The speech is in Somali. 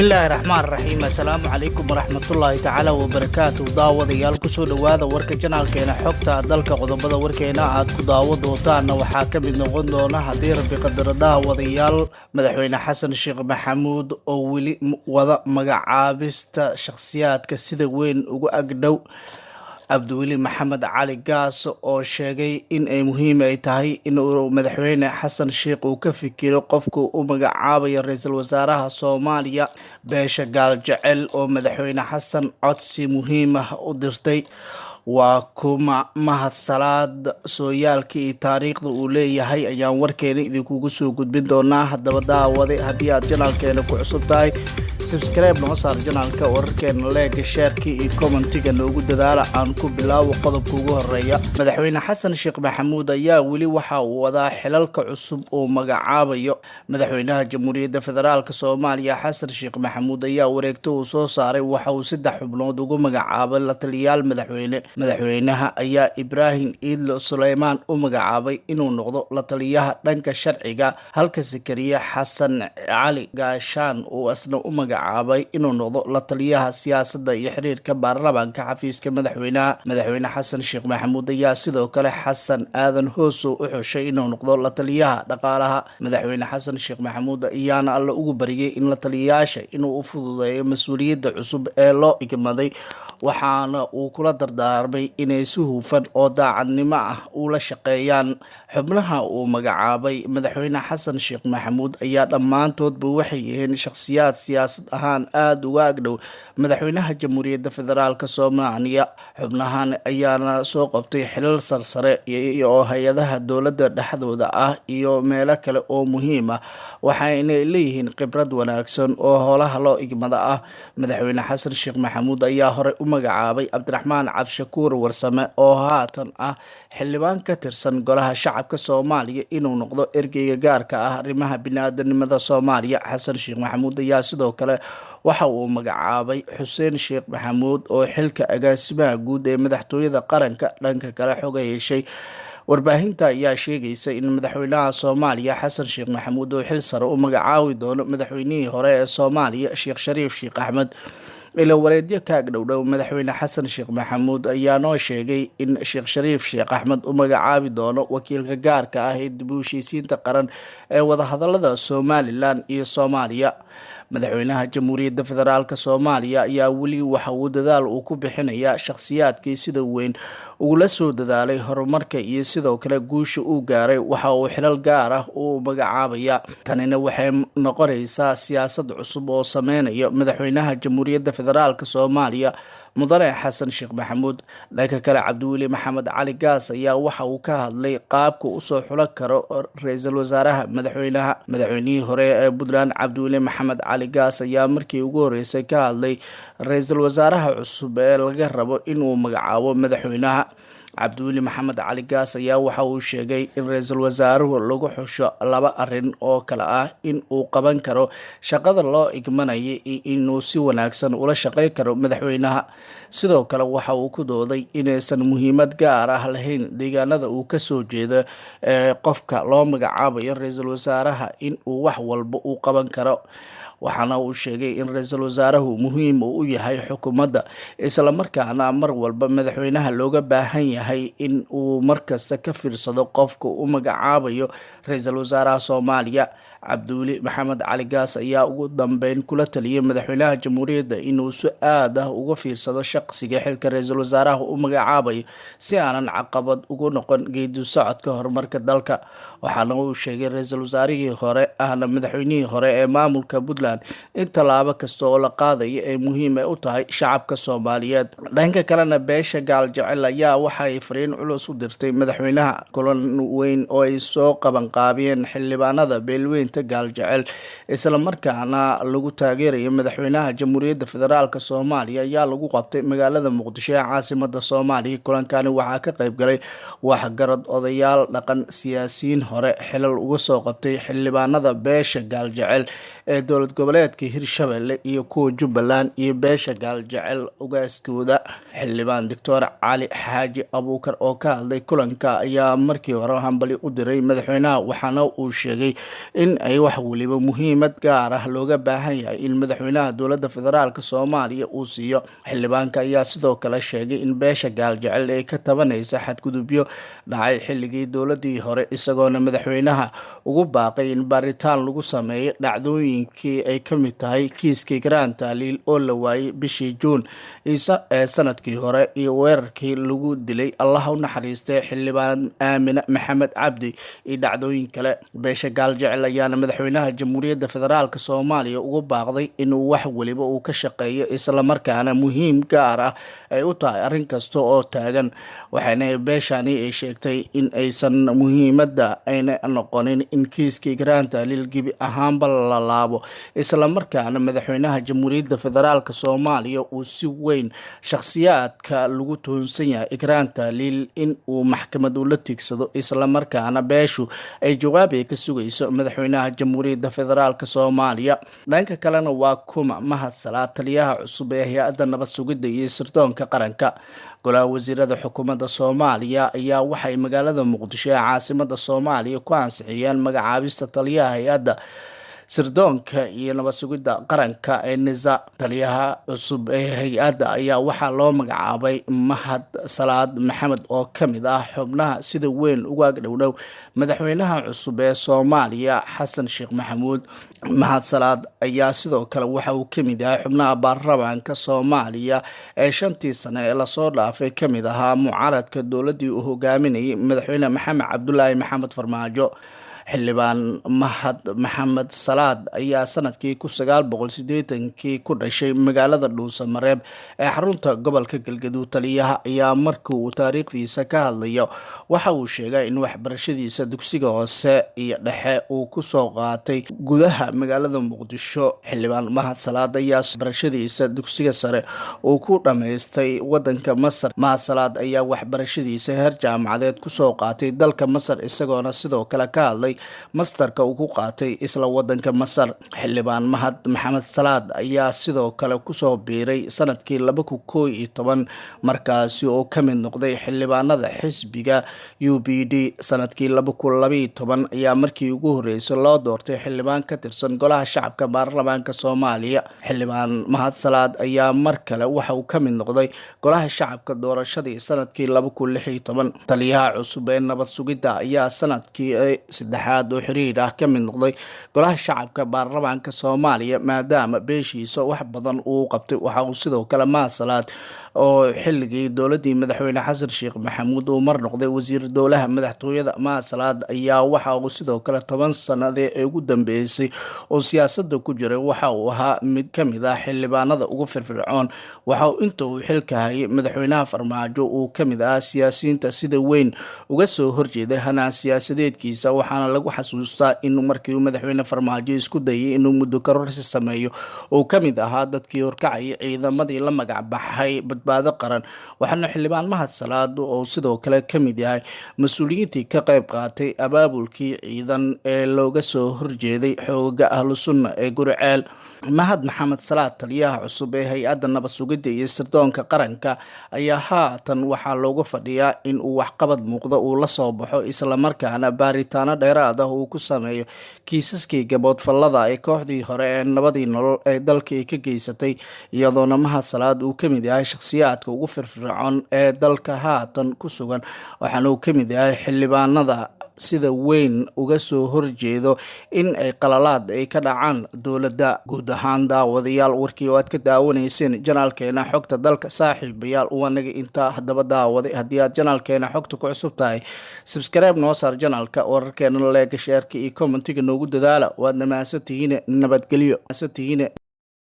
Bismillahirrahmanirrahiim. Assalaamu calaykum waraxmatullaahi tacaala wabarakaatuh. Daawadayaal kusoo dhawaada warka janaalkeena xogta dalka. Qodobada warkeena aad ku daawo doontaana waxaa ka mid noqon doona haddii rabbi qadaro. Daawadayaal, madaxweyne xasan sheekh maxamuud oo weli wada magacaabista shakhsiyaadka sida weyn ugu agdhow cabdiweli maxamed cali gaas oo sheegay in ay muhiim ay tahay in madaxweyne xasan sheekh uu ka fikiro qofku u magacaabayo ra'iisul wasaaraha Soomaaliya. Beesha gaal jecel oo madaxweyne xasan codsi muhiim ah u dirtay waa kuma mahad salaad sooyaalkii iyo taariikhda uu leeyahay ayaan warkeena idinkugu soo gudbin doonaa. Haddaba daawade, haddii aad janaalkeena ku cusub tahay, subscribe noo saar janaalka, wararkeena leega, sheerkii iyo commentiga noogu dadaala. Aan ku bilaawo qodobka ugu horeeya. Madaxweyne xasan sheekh maxamuud ayaa weli waxa uu wadaa xilalka cusub oo magacaabayo. Madaxweynaha Jamhuuriyadda Federaalka Soomaaliya xasan sheekh maxamuud ayaa wareegto uu soo saaray waxa uu 3 xubnood ugu magacaabay la taliyayaal madaxweynaha ayaa Ibraahim Idlo Suleymaan u magacaabay inuu noqdo la taliyaha dhanka sharciga, halka Zakariya Xasan Cali Gaashaan uu asna u magacaabay inuu noqdo la taliyaha siyaasadda iyo xiriirka baarlamaanka xafiiska madaxweynaha. Madaxweyne xasan sheekh maxamuud ayaa sidoo kale Xasan Aadan Hoosow u xushay inuu noqdo la taliyaha dhaqaalaha. Madaxweyne xasan sheekh maxamuud ayaana alla ugu bariyay in la taliyayaasha inuu u fududeeyo mas'uuliyadda cusub ee loo igmaday, waxaana uu kula dardaarmay inay si hufan oo daacadnimo ah ula shaqeeyaan. Xubnaha uu magacaabay madaxweyne xasan sheekh maxamuud ayaa dhammaantoodba waxay yihiin shakhsiyaad siyaasad ahaan aad uga agdhow madaxweynaha Jamhuuriyadda Federaalka Soomaaliya. Xubnahan ayaana soo qabtay xilal sarsare iyo hay'adaha dowladda dhexdooda ah iyo meelo kale oo muhiim ah, waxayna leeyihiin khibrad wanaagsan oo howlaha loo igmada ah. Madaxweyne xasan sheekh maxamuud ayaa hore u magacaabay Cabdiraxmaan Cabshakuur Warsame oo haatan ah xildhibaan ka tirsan golaha shacabka Soomaaliya inuu noqdo ergeyga gaarka ah arrimaha bini'aadanimada Soomaaliya. Xasan sheekh maxamuud ayaa sidoo kale waxa uu magacaabay Xuseen Sheekh Maxamuud oo xilka agaasimaha guud ee madaxtooyada qaranka. Dhanka kale, xog ay heshay warbaahinta ayaa sheegaysa in madaxweynaha Soomaaliya xasan sheekh maxamuud uu xil sare u magacaabi doono madaxweynihii hore ee Soomaaliya Sheekh Shariif Sheekh Axmed. ila wareedyo ka agdhow madaxweyne xasan sheekh maxamuud ayaa noo sheegay in Sheekh Shariif Sheekh Axmed u magacaabi doono wakiilka gaarka ah ee dib u heshiisiinta qaran ee wadahadalada Somaliland iyo Soomaaliya. Madaxweynaha Jamhuuriyadda Federaalka Soomaaliya ayaa weli waxa uu dadaal uu ku bixinayaa shakhsiyaadkii sida weyn ugula soo dadaalay horumarka iyo sidoo kale guusha uu gaaray. Waxa uu xilal gaar ah u magacaabaya. Tanina waxay noqonaysaa siyaasad cusub oo sameynaya madaxweynaha Jamhuuriyadda Federaalka Soomaaliya mudane xasan sheekh maxamuud. Dhanka kale, cabdiweli maxamed cali gaas ayaa waxa uu ka hadlay qaabka uu soo xulan karo ra'iisul wasaaraha madaxweynihii hore ee Puntland. Cabdiweli maxamed cali gaas ayaa markii ugu horeysay ka hadlay ra'iisul wasaaraha cusub ee laga rabo inuu magacaabo madaxweynaha. cabdiweli maxamed cali gaas ayaa waxa uu sheegay in ra'iisul wasaaruhu lagu xusho 2 arrin oo kala ah in uu qaban karo shaqada loo igmanayay iyo inuu si wanaagsan ula shaqeyn karo madaxweynaha. Sidoo kale waxa uu ku dooday inaysan muhiimad gaar ah lahayn deegaanada uu ka soo jeedo ee qofka loo magacaabayo ra'iisul wasaaraha in uu wax walba uu qaban karo. waxaana uu sheegay in ra'iisul wasaaruhu muhiim u yahay xukuumadda, isla markaana mar walba madaxweynaha looga baahan yahay in uu markasta ka fiirsado qofka uu magacaabayo ra'iisul wasaaraha Soomaaliya. cabdiweli maxamed cali gaas ayaa ugu dambeyn kula taliyay madaxweynaha jamhuuriyadda inuu si aad ah uga fiirsado shaqsiga xilka ra'iisul wasaaraha u magacaabayo si aanan caqabad ugu noqon geedi socodka horumarka dalka. waxaana uu sheegay ra'iisul wasaarihii hore ahna madaxweynihii hore ee maamulka Puntland in tallaabo kasta oo la qaadayo ay muhiim u tahay shacabka Soomaaliyeed. Dhanka kalena, beesha gaal jecel ayaa waxa ay fariin culus u dirtay madaxweynaha kulan weyn oo ay soo qaban qaabiyeen xildhibaanada beelweynta gaal jecel, isla markaana lagu taageerayo madaxweynaha Jamhuuriyadda Federaalka Soomaaliya ayaa lagu qabtay magaalada Muqdisho ee caasimadda Soomaaliya. Kulankani waxaa ka qayb galay waxgarad, odayaal dhaqan, siyaasiyiin hore xilal uga soo qabtay xildhibaanada beesha gaal jecel ee dowlad goboleedka Hirshabelle iyo kuwa Jubbaland iyo beesha Gaaljecel ugaaskooda. Xildhibaan Dr. Cali Xaaji Abuukar oo ka hadlay kulanka ayaa markii hore hambali u diray madaxweynaha, waxaana uu sheegay in ay wax waliba muhiimad gaar ah looga baahan yahay in madaxweynaha dowladda federaalka Soomaaliya uu siiyo. Xildhibaanka ayaa sidoo kale sheegay in beesha Gaaljecel ay ka tabanaysa xadgudubyo dhacay xilligii dowladii hore, isagoona madaxweynaha ugu baaqay in baaritaan lagu sameeyo dhacdooyinkii ay ka mid tahay kiiskii Graan Taaliil oo la waayay bishii Juun ee sanadkii hore iyo weerarkii lagu dilay Allah u naxariistay xildhibaan Aamina Maxamed Cabdi iyo dhacdooyin kale. Beesha Gaaljecel ayaana madaxweynaha Jamhuuriyadda Federaalka Soomaaliya ugu baaqday inuu wax waliba uu ka shaqeeyo isla markaana muhiim gaar ah ay u tahay arrin kasta oo taagan, waxaana beeshani ay sheegtay in aysan muhiimadda ayna noqonin in kiiskii Graan Taaliil gebi ahaanba la laabo, isla markaana madaxweynaha Jamhuuriyadda Federaalka Soomaaliya uu si weyn shakhsiyaadka lagu tuhunsan yahay Graan Taaliil in uu maxkamad ula tigsado, isla markaana beeshu ay jawaab ka sugayso madaxweynaha Jamhuuriyadda Federaalka Soomaaliya. Dhanka kalena waa kuma Mahad Salaad, taliyaha cusub ee hay'adda nabad sugidda iyo sirdoonka qaranka. Golaha wasiirada xukuumadda Soomaaliya ayaa waxay magaalada Muqdisho ee caasimadda Soomaaliya ku ansixiyeen magacaabista taliyaha hay'adda sirdoonka iyo nabad sugidda qaranka ee NISA. Taliyaha cusub ee hay'adda ayaa waxaa loo magacaabay Mahad Salaad Maxamed oo ka mid ah xubnaha sida weyn uga agdhow madaxweynaha cusub ee Soomaaliya Xasan Sheekh Maxamuud. Mahad Salaad ayaa sidoo kale waxa uu ka mid yahay xubnaha baarlamaanka Soomaaliya ee 5 sano ee lasoo dhaafay ka mid ahaa mucaaradka dowladii uu hogaaminayay madaxweyne Maxamed Cabdullaahi Maxamed Farmaajo. Xildhibaan Mahad Maxamed Salaad ayaa sanadkii 1980 ku dhashay magaalada Dhuusamareeb ee xarunta gobolka Galgaduud. Taliyaha ayaa markii uu taariikhdiisa ka hadlayo waxa uu sheegay in waxbarashadiisa dugsiga hoose iyo dhexe uu ku soo qaatay gudaha magaalada Muqdisho. Xildhibaan Mahad Salaad ayaa waxbarashadiisa dugsiga sare uu ku dhameystay wadanka Masar. Mahad Salaad ayaa waxbarashadiisa heer jaamacadeed ku soo qaatay dalka Masar, isagoona sidoo kale ka hadlay mastarka uu ku qaatay isla wadanka Masar. Xildhibaan Mahad Maxamed Salaad ayaa sidoo kale kusoo biiray sanadkii 2011 markaasi oo ka mid noqday xildhibaanada xisbiga UPD. Sanadkii 2012 ayaa markii ugu horeysay loo doortay xildhibaan ka tirsan golaha shacabka baarlamaanka Soomaaliya. Xildhibaan Mahad Salaad ayaa mar kale waxa uu ka mid noqday golaha shacabka doorashadii sanadkii 2016. Taliyaha cusub ee nabad sugidda ayaa sanadkii oo xiriir ah ka mid noqday golaha shacabka baarlamaanka Soomaaliya maadaama beeshiisa wax badan uu qabtay. Waxa uu sidoo kale Mahad Salaad oo xilligii dowladii madaxweyne Xasan Sheekh Maxamuud uu mar noqday wasiir dowlaha madaxtooyada. Mahad Salaad ayaa waxa uu sidoo kale 10 sanadii ee ugu dambeysay oo siyaasadda ku jiray waxa uu ahaa mid ka mid ah xildhibaanada ugu firfircoon. Waxa uu inta uu xilka hayay madaxweynaha Farmaajo uu ka mid ah siyaasiyiinta sida weyn uga soo horjeeday hanaan siyaasadeedkiisa, waxaana lagu xasuustaa in markii uu madaxweyne Farmaajo isku dayay inuu muddo kororsi sameeyo uu ka mid ahaa dadkii horkacay ciidamadii la magac baxay badbaado qaran. Waxaana xildhibaan Mahad Salaad oo sidoo kale ka mid yahay mas'uuliyiintii ka qayb qaatay abaabulkii ciidan ee looga soo horjeeday xoogga ahlu sunna ee Guriceel. Mahad Maxamed Salaad, taliyaha cusub ee hay'adda nabad sugidda iyo sirdoonka qaranka, ayaa haatan waxaa looga fadhiyaa in uu waxqabad muuqda uu la soo baxo, isla markaana baaritaano dheeraad ah uu ku sameeyo kiisaskii gaboodfallada ee kooxdii hore ee nabadii nolol ee dalka ay ka geysatay, iyadoona Mahad Salaad uu ka mid yahay shakhsiyaadka ugu firfircoon ee dalka haatan ku sugan, waxaana uu ka mid yahay xildhibaanada sida weyn uga soo horjeedo in ay qalalaad ay ka dhacaan dowladda. Guud ahaan daawadayaal, warkii oo aad ka daawanayseen janaalkeena xogta dalka saaxiibayaal wanaga intaa haddaba daawaday. Haddii aad janaalkeena xogta ku cusub tahay, subscribe noo saar janaalka, wararkeena leega sheerka iyo commentiga noogu dadaala. waad mahadsantihiin. nabadgelyo.